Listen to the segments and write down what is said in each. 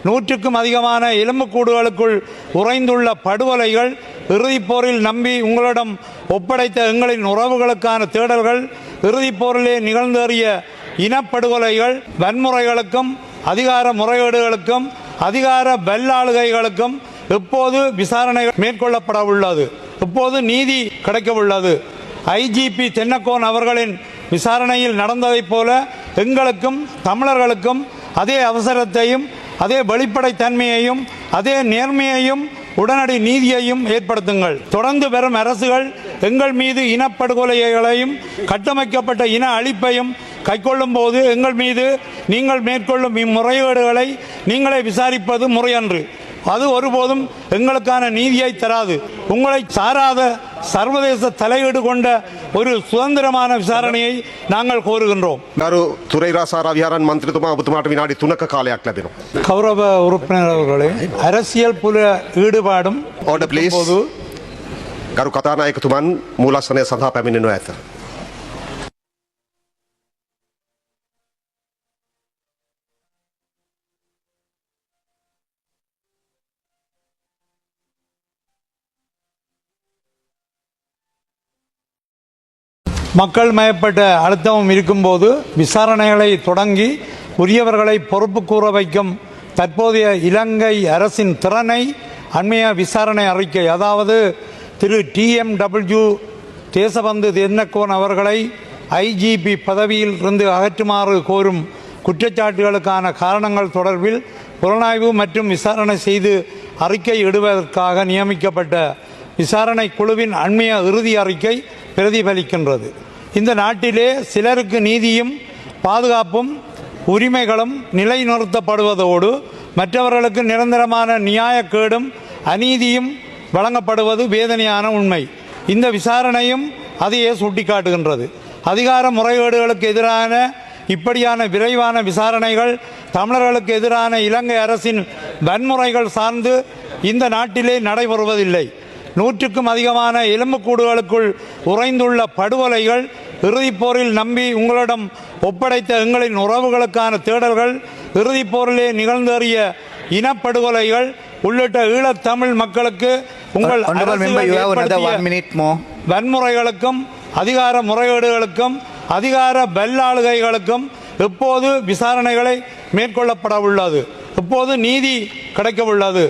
நூற்றுக்கும் அதிகமான எலும்புக்கூடுகளுக்குள் உறைந்துள்ள படுகொலைகள், இறுதிப் போரில் நம்பி உங்களிடம் ஒப்படைத்த எங்களின் உறவுகளுக்கான தேடல்கள், இறுதிப் போரிலே நிகழ்ந்தேறிய இனப்படுகொலைகள், வன்முறைகளுக்கும் அதிகார முறைகேடுகளுக்கும் அதிகார பல்லாளுகைகளுக்கும் எப்போது விசாரணை மேற்கொள்ளப்பட உள்ளது, எப்போது நீதி கிடைக்க உள்ளது. ஐஜிபி தென்னக்கோன் அவர்களின் விசாரணையில் நடந்ததைப் போல எங்களுக்கும் தமிழர்களுக்கும் அதே அவசரத்தையும் அதே வெளிப்படைத்தன்மையையும் அதே நேர்மையையும் உடனடி நீதியையும் ஏற்படுத்துங்கள். தொடர்ந்து வரும் அரசுகள் எங்கள் மீது இனப்படுகொலைகளையும் கட்டமைக்கப்பட்ட இன அழிப்பையும் கைக்கொள்ளும் போது எங்கள் மீது நீங்கள் மேற்கொள்ளும் இம்முறைகேடுகளை நீங்களே விசாரிப்பது முறையன்று. அது ஒருபோதும் எங்களுக்கான நீதியை தராது. உங்களை சாராத சர்வதேச தலையீடு கொண்ட ஒரு சுதந்திரமான விசாரணையை நாங்கள் கோருகின்றோம். கௌரவ உறுப்பினர் அவர்களே, அரசியல் புல ஈடுபாடும் போது ගරු කතානායකතුමන් මූලස්ථානය සඳහා පැමිණෙනු ඇත. மக்கள் மயப்பட்ட அழுத்தமும் இருக்கும்போது விசாரணைகளை தொடங்கி உரியவர்களை பொறுப்பு கூற வைக்கும் தற்போதைய இலங்கை அரசின் திறனை அண்மைய விசாரணை அறிக்கை, அதாவது திரு TMW தேசபந்து தென்னக்கோன் அவர்களை ஐஜிபி பதவியில் இருந்து அகற்றுமாறு கோரும் குற்றச்சாட்டுகளுக்கான காரணங்கள் தொடர்பில் புலனாய்வு மற்றும் விசாரணை செய்து அறிக்கை இடுவதற்காக நியமிக்கப்பட்ட விசாரணை குழுவின் அண்மைய இறுதி அறிக்கை பிரதிபலிக்கின்றது. இந்த நாட்டிலே சிலருக்கு நீதியும் பாதுகாப்பும் உரிமைகளும் நிலைநிறுத்தப்படுவதோடு மற்றவர்களுக்கு நிரந்தரமான நியாயக்கேடும் அநீதியும் வழங்கப்படுவது வேதனையான உண்மை. இந்த விசாரணையும் அதையே சுட்டிக்காட்டுகின்றது. அதிகார முறைகேடுகளுக்கு எதிரான இப்படியான விரைவான விசாரணைகள் தமிழர்களுக்கு எதிரான இலங்கை அரசின் வன்முறைகள் சார்ந்து இந்த நாட்டிலே நடைபெறுவதில்லை. நூற்றுக்கும் அதிகமான எலும்புக்கூடுகளுக்குள் உறைந்துள்ள படுகொலைகள், இறுதிப் போரில் நம்பி உங்களிடம் ஒப்படைத்த எங்களின் உறவுகளுக்கான தேடல்கள், இறுதிப் போரிலே நிகழ்ந்தேறிய இனப்படுகொலைகள் உள்ளிட்ட ஈழத்தமிழ் மக்களுக்கு உங்கள் வன்முறைகளுக்கும் அதிகார முறைகேடுகளுக்கும் அதிகார பல்லாளுகைகளுக்கும் எப்போது விசாரணைகளை மேற்கொள்ளப்பட உள்ளது, எப்போது நீதி கிடைக்க உள்ளது.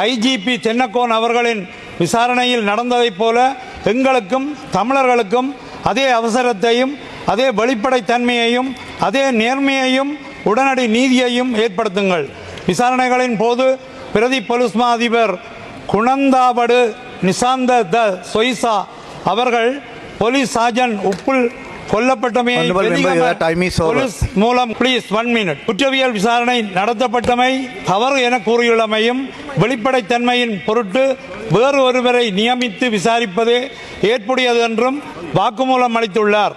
ஐஜிபி தென்னக்கோன் அவர்களின் விசாரணையில் நடந்ததைப் போல எங்களுக்கும் தமிழர்களுக்கும் அதே அவசரத்தையும் அதே வெளிப்படைத்தன்மையையும் அதே நேர்மையையும் உடனடி நீதியையும் ஏற்படுத்துங்கள். விசாரணைகளின் போது பிரதி போலீஸ் மா அதிபர் குணந்தாபடு நிசாந்த த சொய்சா அவர்கள் போலீஸ் சார்ஜன் உப்புல் கொல்லப்பட்டமையை மூலம் குற்றவியல் விசாரணை நடத்தப்பட்டமை தவறு என கூறியுள்ளமையும் வெளிப்படைத்தன்மையின் பொருட்டு வேறு ஒருவரை நியமித்து விசாரிப்பதே ஏற்புடையது என்றும் வாக்குமூலம் அளித்துள்ளார்.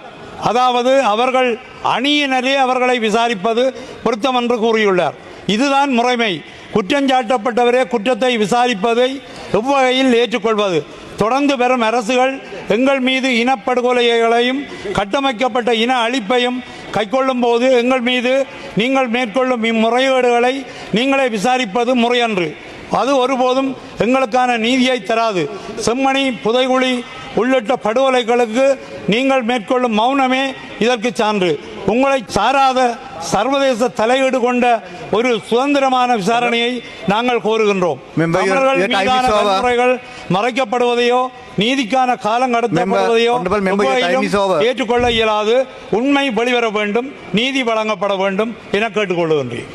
அதாவது அவர்கள் அணியினரே அவர்களை விசாரிப்பது பொருத்தம் என்று கூறியுள்ளார். இதுதான் முறைமை. குற்றஞ்சாட்டப்பட்டவரே குற்றத்தை விசாரிப்பதை எவ்வகையில் ஏற்றுக்கொள்வது? தொடர்ந்து வரும் அரசுகள் எங்கள் மீது இனப்படுகொலைகளையும் கட்டமைக்கப்பட்ட இன அழிப்பையும் கைக்கொள்ளும் போது எங்கள் மீது நீங்கள் மேற்கொள்ளும் இம்முறைகேடுகளை நீங்களே விசாரிப்பது முறையன்று. அது ஒருபோதும் எங்களுக்கான நீதியை தராது. செம்மணி, புதைகுழி உள்ளிட்ட படுகொலைகளுக்கு நீங்கள் மேற்கொள்ளும் மௌனமே இதற்கு சான்று. உங்களை சாராத சர்வதேச தலையீடு கொண்ட ஒரு சுதந்திரமான விசாரணையை நாங்கள் கோருகின்றோம். வன்முறைகள் மறைக்கப்படுவதையோ நீதிக்கான காலம் கடத்தப்படுவதையோ ஏற்றுக்கொள்ள இயலாது. உண்மை வெளிவர வேண்டும், நீதி வழங்கப்பட வேண்டும் என கேட்டுக்கொள்கின்றேன்.